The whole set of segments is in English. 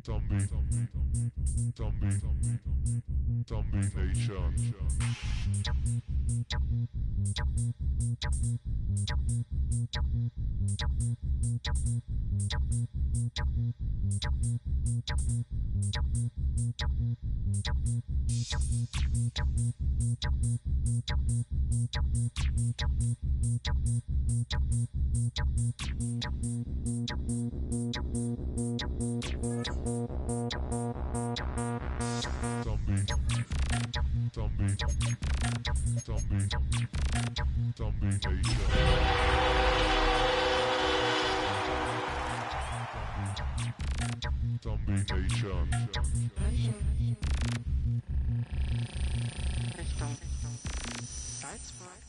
Zombie Nation. Zombie Nation. Zombie Nation. Richtung Salzburg.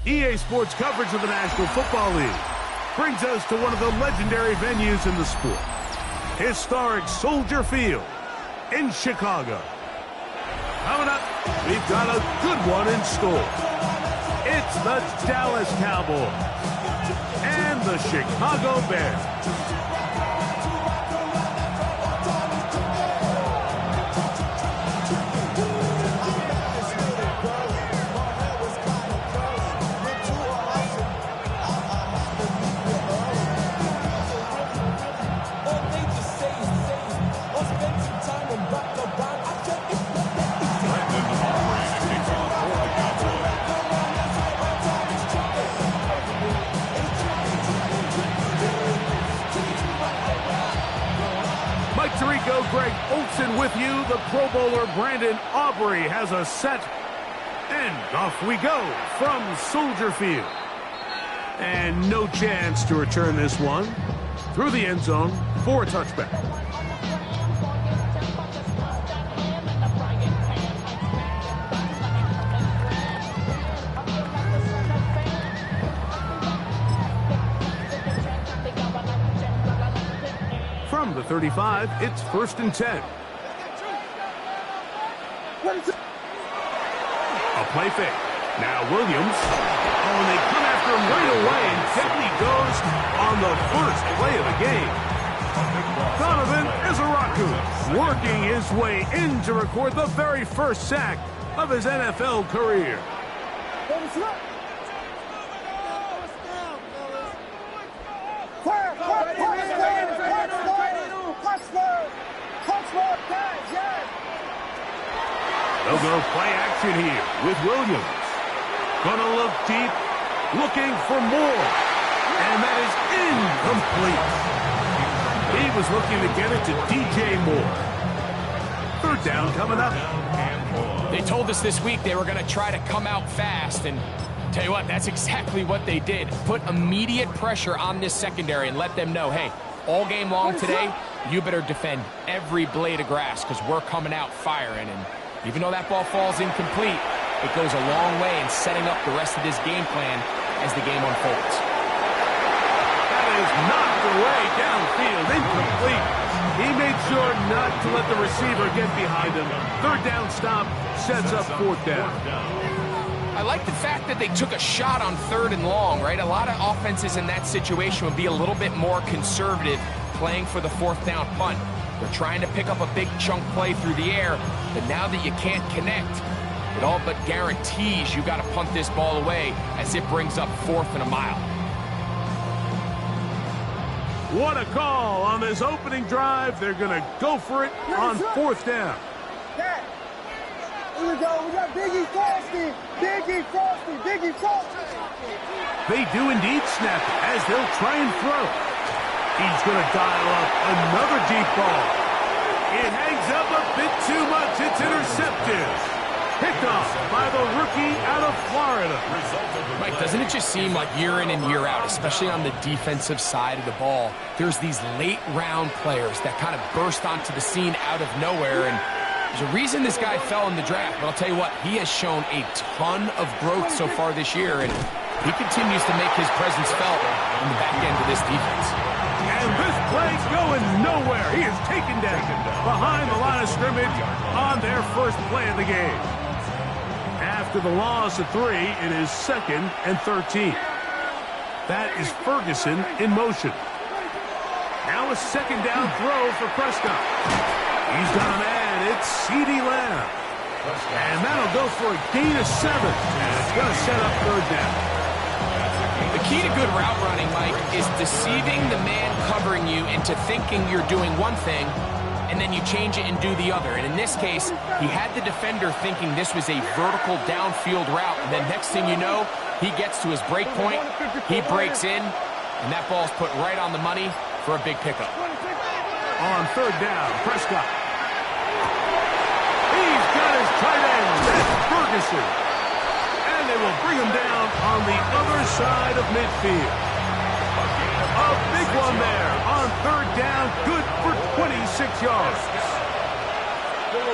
EA Sports coverage of the National Football League brings us to one of the legendary venues in the sport, historic Soldier Field in Chicago. Coming up, we've got a good one in store. It's the Dallas Cowboys and the Chicago Bears. The Pro Bowler Brandon Aubrey has a set. And off we go from Soldier Field. And no chance to return this one through the end zone for a touchback. From the 35, it's 1st and 10. A play fake. Now Williams. Oh, and they come after him right away, and Tiffany goes on the first play of the game. Donovan Izaraku working his way in to record the very first sack of his NFL career. They'll go play action here with Williams. Gonna look deep, looking for more. And that is incomplete. He was looking to get it to DJ Moore. 3rd down coming up. They told us this week they were going to try to come out fast, and tell you what, that's exactly what they did. Put immediate pressure on this secondary and let them know, hey, all game long today, you better defend every blade of grass because we're coming out firing. And even though that ball falls incomplete, it goes a long way in setting up the rest of this game plan as the game unfolds. That is knocked away downfield, incomplete. He made sure not to let the receiver get behind him. 3rd down stop sets up 4th down. I like the fact that they took a shot on 3rd and long, right? A lot of offenses in that situation would be a little bit more conservative playing for the 4th down punt. They're trying to pick up a big chunk play through the air, but now that you can't connect, it all but guarantees you got to punt this ball away as it brings up 4th and a mile. What a call on this opening drive. They're going to go for it on 4th down. Here we go. We got Biggie Frosty. Biggie Frosty. Biggie Frosty. They do indeed snap it as they'll try and throw. He's going to dial up another deep ball. It hangs up a bit too much. It's intercepted. Picked off by the rookie out of Florida. Mike, doesn't it just seem like year in and year out, especially on the defensive side of the ball, there's these late-round players that kind of burst onto the scene out of nowhere, and there's a reason this guy fell in the draft, but I'll tell you what, he has shown a ton of growth so far this year, and he continues to make his presence felt on the back end of this defense. And this play's going nowhere. He is taken down behind the line of scrimmage on their first play of the game. After the loss of 3, it is 2nd and 13. That is Ferguson in motion. Now a 2nd down throw for Prescott. He's got a man. It's CeeDee Lamb. And that'll go for a gain of 7. And it's going to set up 3rd down. The key to good route running, Mike, is deceiving the man covering you into thinking you're doing one thing, and then you change it and do the other. And in this case, he had the defender thinking this was a vertical downfield route, and then next thing you know, he gets to his break point, he breaks in, and that ball's put right on the money for a big pickup. On 3rd down, Prescott. He's got his tight end. That's Ferguson. And they will bring him down on the other side of midfield. A big one there on 3rd down. Good for 26 yards. A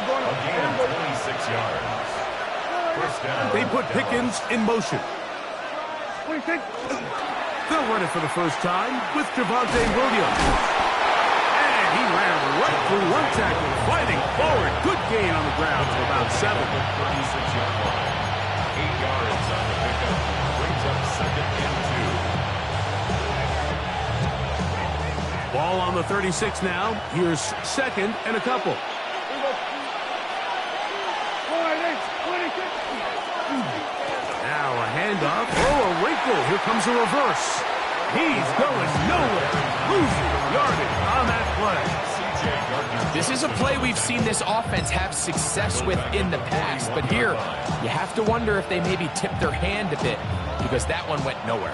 gain of 26 yards. First down. They put Pickens in motion. They'll run it for the first time with Javonte Williams. And he ran right through one tackle, fighting forward. Good gain on the ground for about 7. 36-yard line. 8 yards on the pickup. Brings up 2nd and 2. Ball on the 36 now. Here's 2nd and a couple. Now a handoff. Oh, a wrinkle. Here comes a reverse. He's going nowhere. Losing yardage on that play. This is a play we've seen this offense have success with in the past, but here you have to wonder if they maybe tipped their hand a bit because that one went nowhere.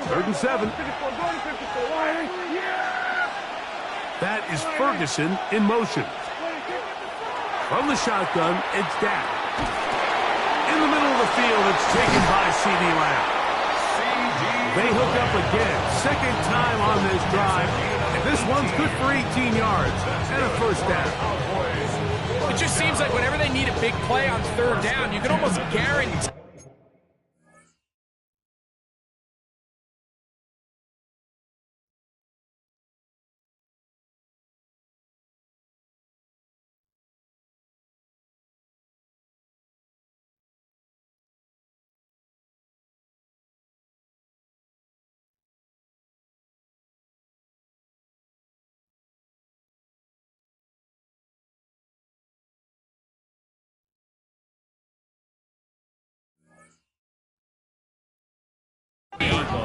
3rd and 7. That is Ferguson in motion. From the shotgun, it's Dak. In the middle of the field, it's taken by C.D. Lamb. They hook up again, second time on this drive, and this one's good for 18 yards and a first down. It just seems like whenever they need a big play on third down, you can almost guarantee.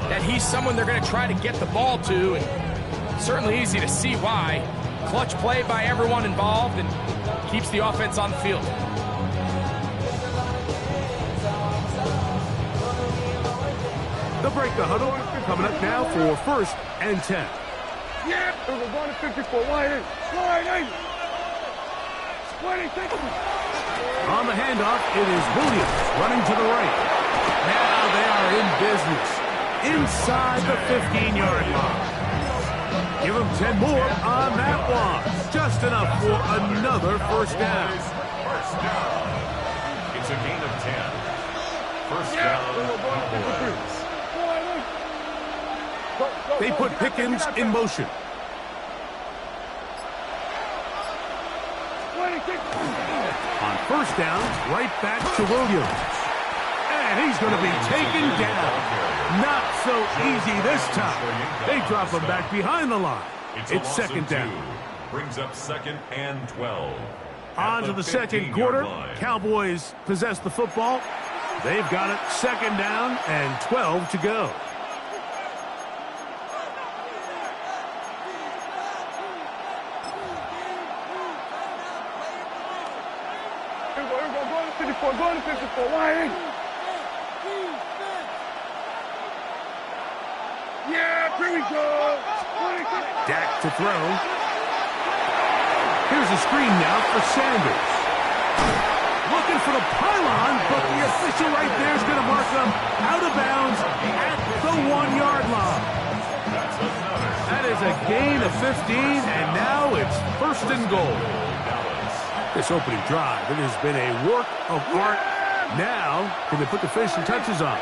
That he's someone they're going to try to get the ball to, and certainly easy to see why. Clutch play by everyone involved and keeps the offense on the field. They'll break the huddle. Coming up now for first and 10. Yeah, we're going to 54. Wide in. 26. On the handoff, it is Williams running to the right. Now they are in business inside the 15-yard line. Give them 10 more on that one. Just enough for another first down. First down. It's a gain of 10. First down, Cowboys. They put Pickens in motion. On first down, right back to Williams. And he's going to be taken down. Not so easy this time. They drop him back behind the line. It's second down. Brings up second and 12. On to the second quarter. Cowboys possess the football. They've got it second down and 12 to go. Going to 54. Wide in. Yeah, here we go. Dak to throw. Here's a screen now for Sanders. Looking for the pylon, but the official right there is going to mark them out of bounds at the 1-yard line. That is a gain of 15, and now it's first and goal. This opening drive, it has been a work of art. Now, can they put the finishing touches on?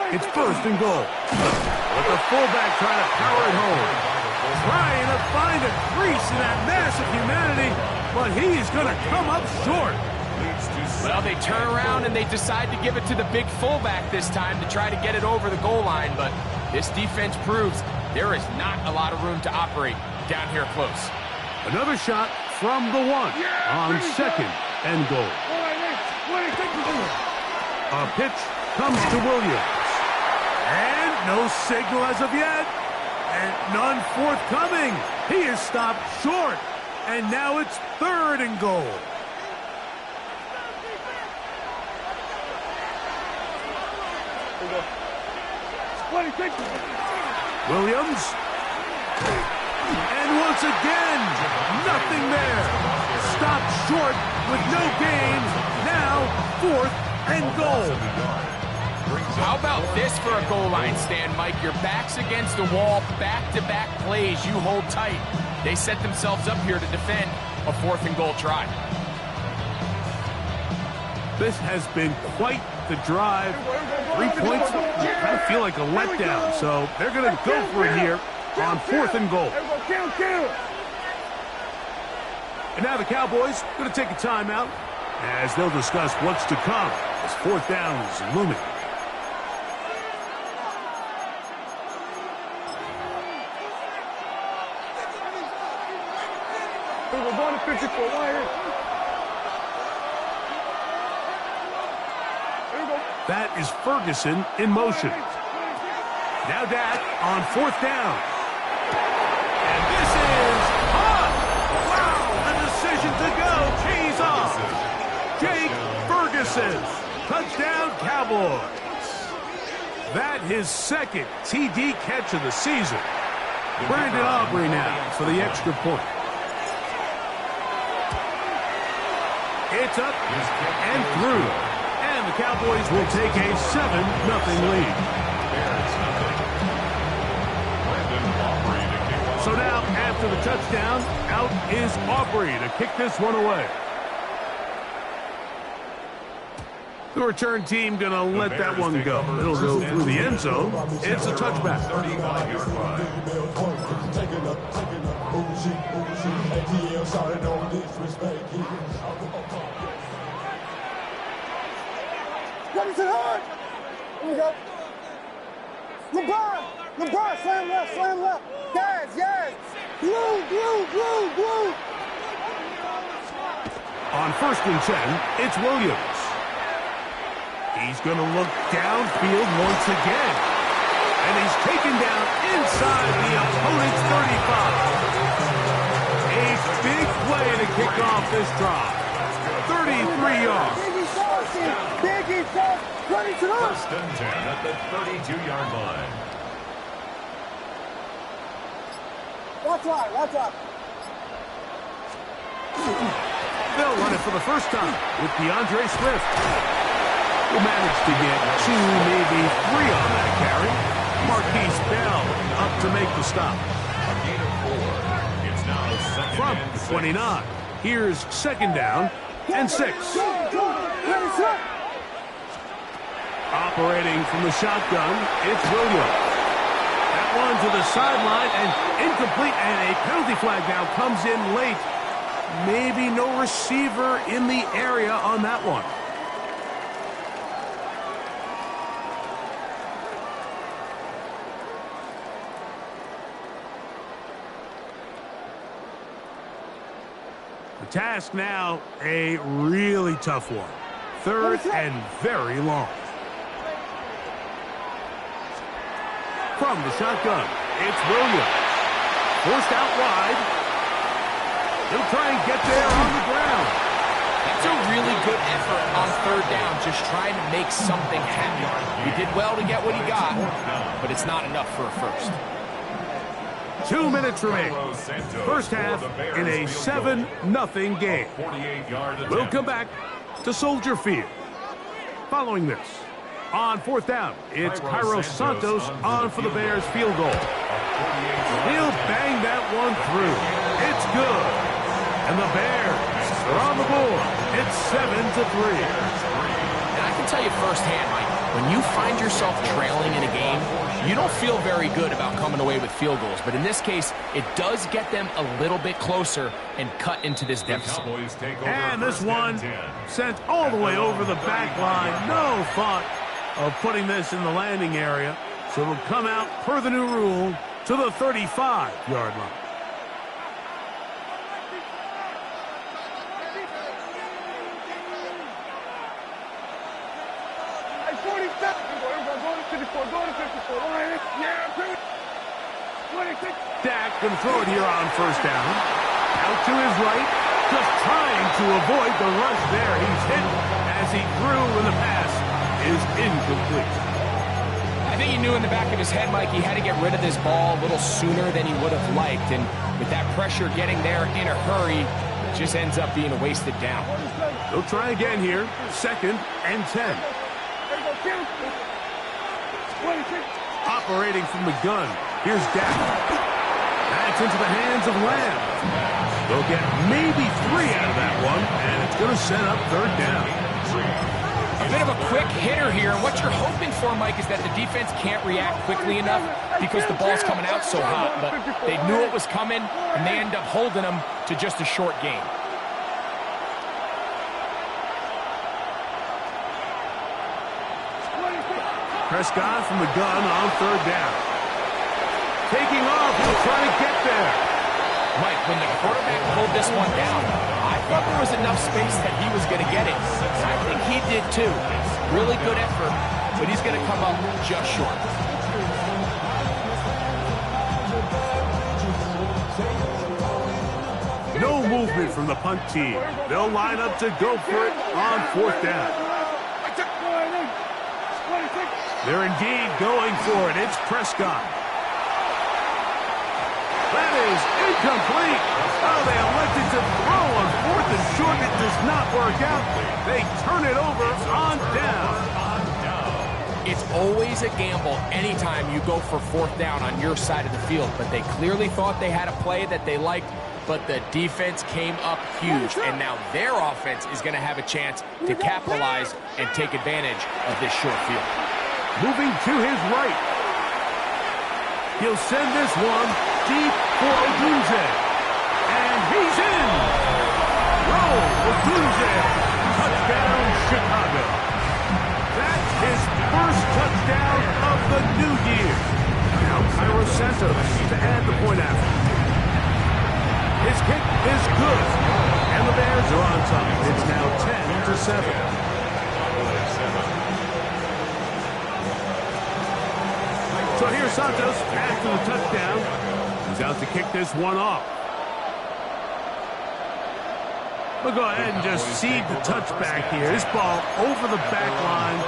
It's first and goal. With the fullback trying to power it home. Trying to find a crease in that mass of humanity, but he is going to come up short. Well, they turn around and they decide to give it to the big fullback this time to try to get it over the goal line, but this defense proves there is not a lot of room to operate down here close. Another shot from the 1 on second and goal. A pitch comes to Williams. And no signal as of yet. And none forthcoming. He is stopped short. And now it's third and goal. Williams. And once again, nothing there. Stopped short with no gain. Now, fourth and goal. How about this for a goal line stand, Mike? Your back's against the wall, back-to-back plays. You hold tight. They set themselves up here to defend a fourth and goal try. This has been quite the drive. 3 points, you kind of feel like a letdown. So they're going to go for it here on fourth and goal. And now the Cowboys going to take a timeout as they'll discuss what's to come as fourth down is looming. We're going to 54. Wide. That is Ferguson in motion. Now Dak on fourth down. And this is hot. Wow, the decision to go pays off. Jake Ferguson. Touchdown Cowboys. That his second TD catch of the season. Brandon Aubrey now for the extra point. It's up and through. And the Cowboys will take a 7-0 lead. So now, after the touchdown, out is Aubrey to kick this one away. The return team going to let that one go. It'll go through the end zone. It's a touchback. 35-yard line. Ready to hard. Here we go. LeBron, slam left. Yes. Blue. On 1st and 10, it's Williams. He's going to look downfield once again. And he's taken down inside the opponent's 35. A big play to kick off this drive. 33 yards. Biggie Frosty, ready to run. 1st and 10 at the 32-yard line. Watch out. They'll run it for the first time with DeAndre Swift. Will manage to get 2, maybe 3 on that carry. Marquise Bell up to make the stop. A gain of 4. It's now 2nd From and 6. 29, here's 2nd down and 6. Operating from the shotgun, it's Williams. That one to the sideline and incomplete, and a penalty flag now comes in late. Maybe no receiver in the area on that one. The task now, a really tough one. 3rd and very long. From the shotgun, it's Williams. Forced out wide. He'll try and get there on the ground. That's a really good effort on 3rd down, just trying to make something happen. He did well to get what he got, but it's not enough for a first. 2 minutes remaining. First half in a 7-0 game. We'll come back to Soldier Field. Following this, on 4th down, it's Cairo Santos on for the Bears field goal. He'll bang that one through. It's good. And the Bears are on the board. It's 7-3. And I can tell you firsthand, Mike, when you find yourself trailing in a game, you don't feel very good about coming away with field goals. But in this case, it does get them a little bit closer and cut into this deficit. And this one sent all the way over the back line. No thought of putting this in the landing area. So it'll come out, per the new rule, to the 35-yard line. Dak can throw it here on 1st down. Out to his right, just trying to avoid the rush there. He's hit as he threw, and the pass is incomplete. I think he knew in the back of his head, Mike, he had to get rid of this ball a little sooner than he would have liked. And with that pressure getting there in a hurry, it just ends up being a wasted down. They'll try again here. 2nd and 10. Operating from the gun, here's Dak. That's into the hands of Lamb. They'll get maybe 3 out of that one, and it's going to set up 3rd down. A bit of a quick hitter here. What you're hoping for, Mike, is that the defense can't react quickly enough because the ball's coming out so hot. But they knew it was coming, and they end up holding them to just a short gain. Prescott from the gun on 3rd down. Taking off, he'll try to get there. Mike, when the quarterback pulled this one down, I thought there was enough space that he was going to get it. And I think he did too. Really good effort, but he's going to come up just short. No movement from the punt team. They'll line up to go for it on 4th down. They're indeed going for it. It's Prescott. That is incomplete. Oh, they elected to throw on 4th and short. It does not work out. They turn it over on down. It's always a gamble anytime you go for 4th down on your side of the field, but they clearly thought they had a play that they liked, but the defense came up huge, and now their offense is going to have a chance to capitalize and take advantage of this short field. Moving to his right. He'll send this one deep for Odunze. And he's in. Roll, Odunze. Touchdown, Chicago. That's his first touchdown of the new year. Now Cairo Santos to add the point after. His kick is good. And the Bears are on top. It's now 10-7. So here's Santos after the touchdown. He's out to kick this one off. We'll go ahead and just seed the touchback here. This ball over the back line.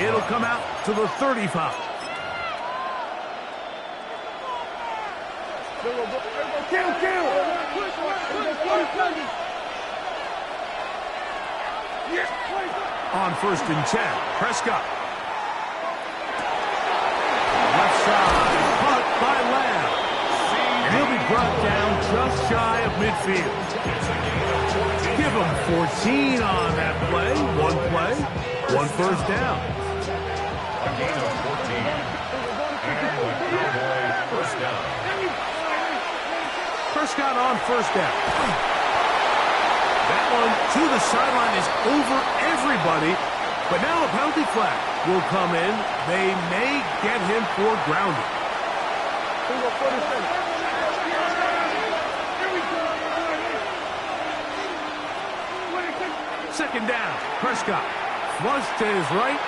It'll come out to the 35. On 1st and 10, Prescott. Left side, caught by Lamb. And he'll be brought down just shy of midfield. Give him 14 on that play. One play, one 1st down. A gain of 14. And the Cowboy 1st down. Prescott on 1st down. That one to the sideline is over everybody. But now a penalty flag will come in. They may get him for grounding. 2nd down. Prescott. Flush to his right.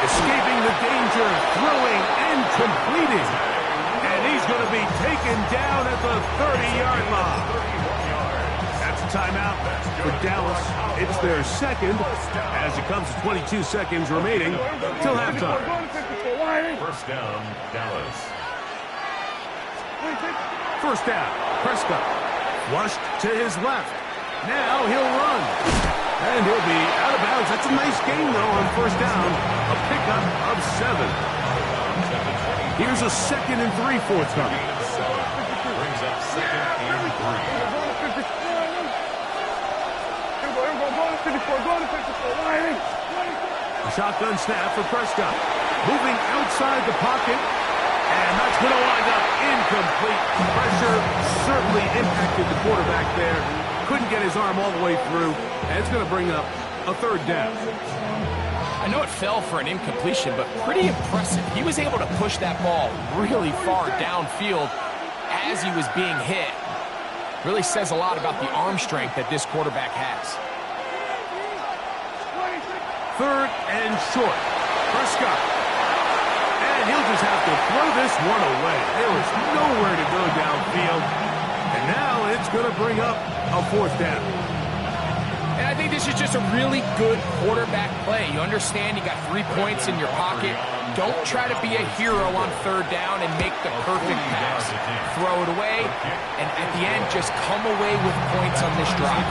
Escaping the danger. Throwing and completing. And he's going to be taken down at the 30-yard line. That's a timeout for Dallas. It's their 2nd as it comes to 22 seconds remaining till halftime. 1st down, Dallas. 1st down, Prescott. Flushed to his left. Now he'll run. And he'll be out of bounds. That's a nice gain, though, on 1st down. A pickup of 7. Here's a 2nd and 3 forthcoming. Brings up 2nd and 3. A shotgun snap for Prescott. Moving outside the pocket. And that's going to wind up incomplete. Pressure certainly impacted the quarterback there. Couldn't get his arm all the way through. And it's going to bring up a 3rd down. I know it fell for an incompletion, but pretty impressive. He was able to push that ball really far downfield as he was being hit. Really says a lot about the arm strength that this quarterback has. 3rd and short. Prescott. And he'll just have to throw this one away. There was nowhere to go downfield. And now it's going to bring up a 4th down. And I think this is just a really good quarterback play. You understand you got 3 points in your pocket. Don't try to be a hero on 3rd down and make the perfect pass. Throw it away, and at the end, just come away with points on this drive.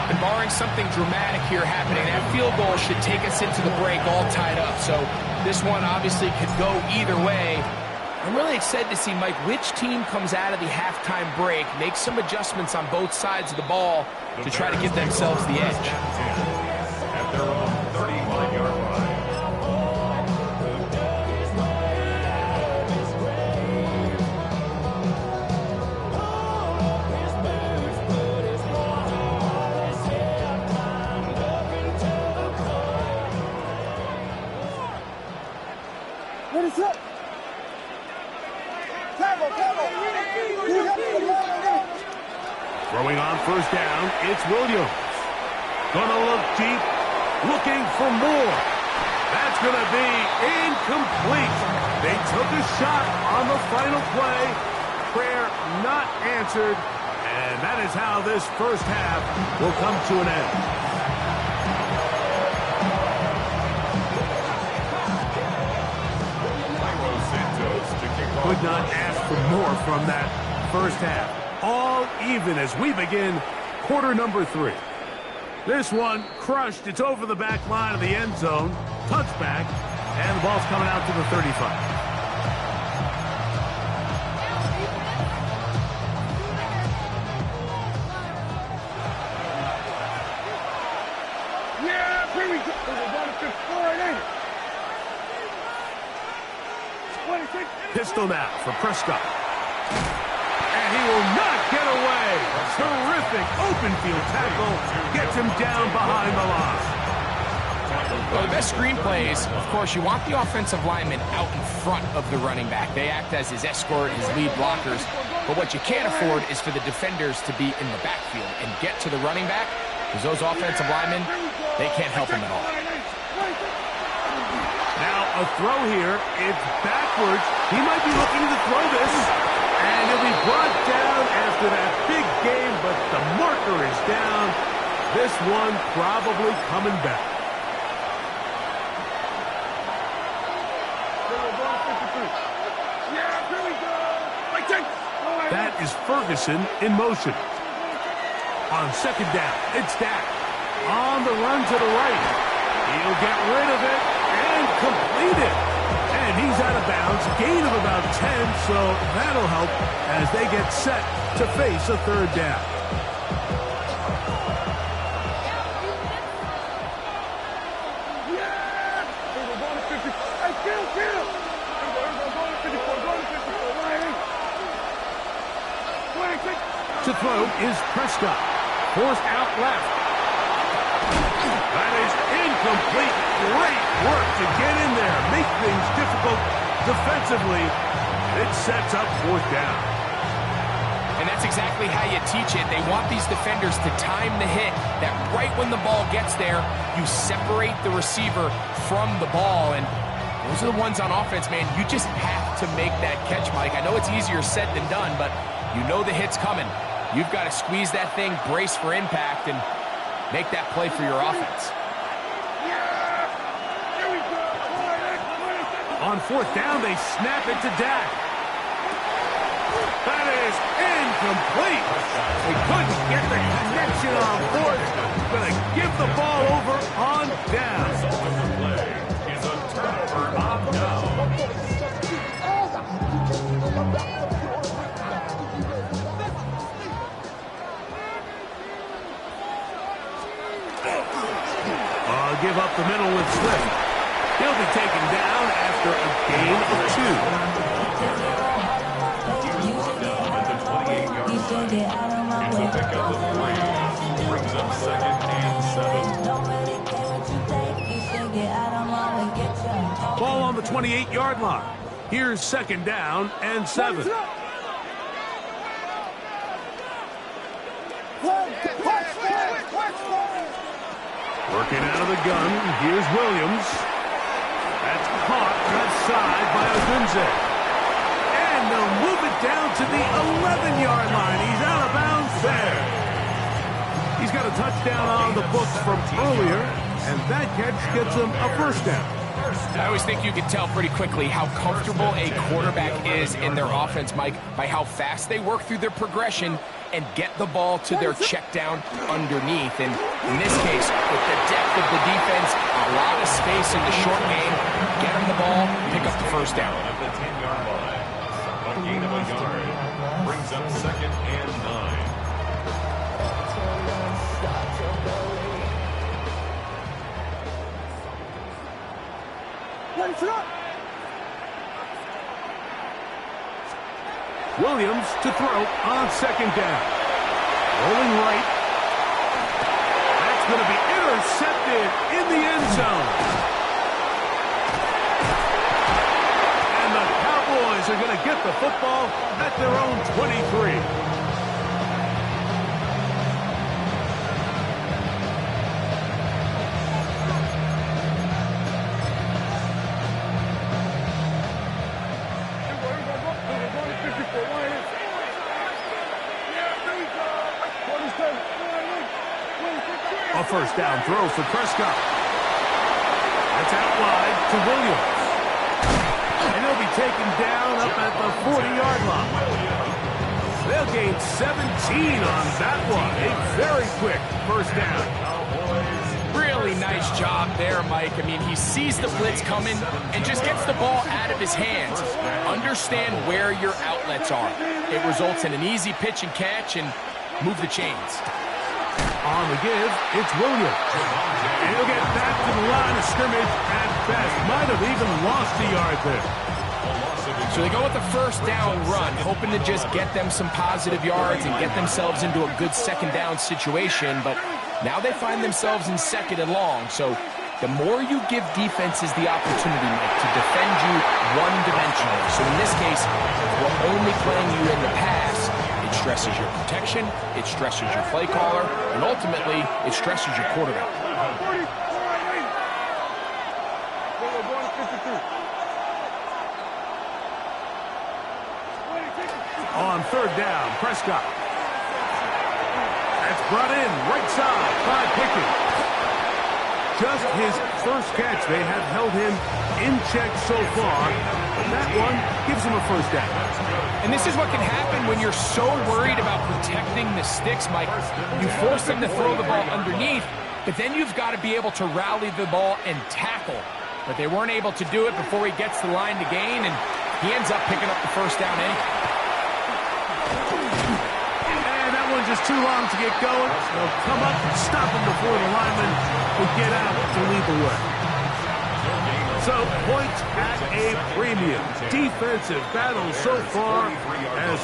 And barring something dramatic here happening, that field goal should take us into the break all tied up. So this one obviously could go either way. I'm really excited to see, Mike, which team comes out of the halftime break, make some adjustments on both sides of the ball to try to give themselves the edge. At their own 35-yard line. What is up? Throwing on 1st down, it's Williams. Gonna look deep, looking for more. That's gonna be incomplete. They took a shot on the final play. Prayer not answered. And that is how this 1st half will come to an end. Santos to kick could not ask for more from that first half. All even as we begin quarter number 3. This one crushed. It's over the back line of the end zone. Touchback. And the ball's coming out to the 35. Pistol now for Prescott. And he will not get away. Terrific open field tackle. Gets him down behind the line. Well, the best screenplays, of course, you want the offensive lineman out in front of the running back. They act as his escort, his lead blockers. But what you can't afford is for the defenders to be in the backfield and get to the running back, because those offensive linemen, they can't help him at all. Now a throw here. It's backwards. He might be looking to throw this. And he'll be brought down after that big game, but the marker is down. This one probably coming back. That is Ferguson in motion. On second down, it's Dak. On the run to the right. He'll get rid of it and complete it. And he's out of bounds. Gain of about 10, so that'll help as they get set to face a third down. To throw is Prescott. Forced out left. That is incomplete. Great work to get in there. Make things difficult defensively. It sets up fourth down. And that's exactly how you teach it. They want these defenders to time the hit, that right when the ball gets there, you separate the receiver from the ball. And those are the ones on offense, man. You just have to make that catch, Mike. I know it's easier said than done, but you know the hit's coming. You've got to squeeze that thing, brace for impact, and make that play for your offense. On fourth down, they snap it to Dak. That is incomplete. They couldn't get the connection on fourth. Going to give the ball over on down. The play is a turnover on down. Give up the middle with Swift. He'll be taken down after a gain of 2. It's a pickup of 3. Brings up second and 7. Ball on the 28-yard line. Here's second down and 7. Working out of the gun, here's Williams. That's caught outside by Odunze. And they'll move it down to the 11-yard line. He's out of bounds there. He's got a touchdown on the books from earlier, and that catch gets him a first down. I always think you can tell pretty quickly how comfortable a quarterback is in their offense, Mike, by how fast they work through their progression and get the ball to their check down underneath. And in this case, with the depth of the defense, a lot of space in the short game, get them the ball, pick up the first down. At the 10-yard line, a gain of a yard. Brings up second and 9. Williams to throw on second down. Rolling right. That's going to be intercepted in the end zone. And the Cowboys are going to get the football at their own 23. A first down throw for Prescott. That's out wide to Williams. And he'll be taken down up at the 40-yard line. They'll gain 17 on that one. A very quick first down. Really nice job there, Mike. I mean, he sees the blitz coming and just gets the ball out of his hands. Understand where your outlets are. It results in an easy pitch and catch and move the chains. On the give, it's Williams. And he'll get back to the line of scrimmage at best. Might have even lost a yard there. So they go with the first down run, hoping to just get them some positive yards and get themselves into a good second down situation. But now they find themselves in second and long. So the more you give defenses the opportunity, Mike, to defend you one-dimensionally. So in this case, we're only playing you in the pass. It stresses your protection, it stresses your play caller, and ultimately, it stresses your quarterback. On third down, Prescott. That's brought in right side by Pickens. Just his first catch. They have held him in check so far. But that one gives him a first down. And this is what can happen when you're so worried about protecting the sticks, Mike. You force them to throw the ball underneath, but then you've got to be able to rally the ball and tackle. But they weren't able to do it before he gets the line to gain, and he ends up picking up the first down anyway. And that one's just too long to get going. They'll come up and stop him before the lineman will get out to lead the way. So, points at a premium. Defensive battle so far as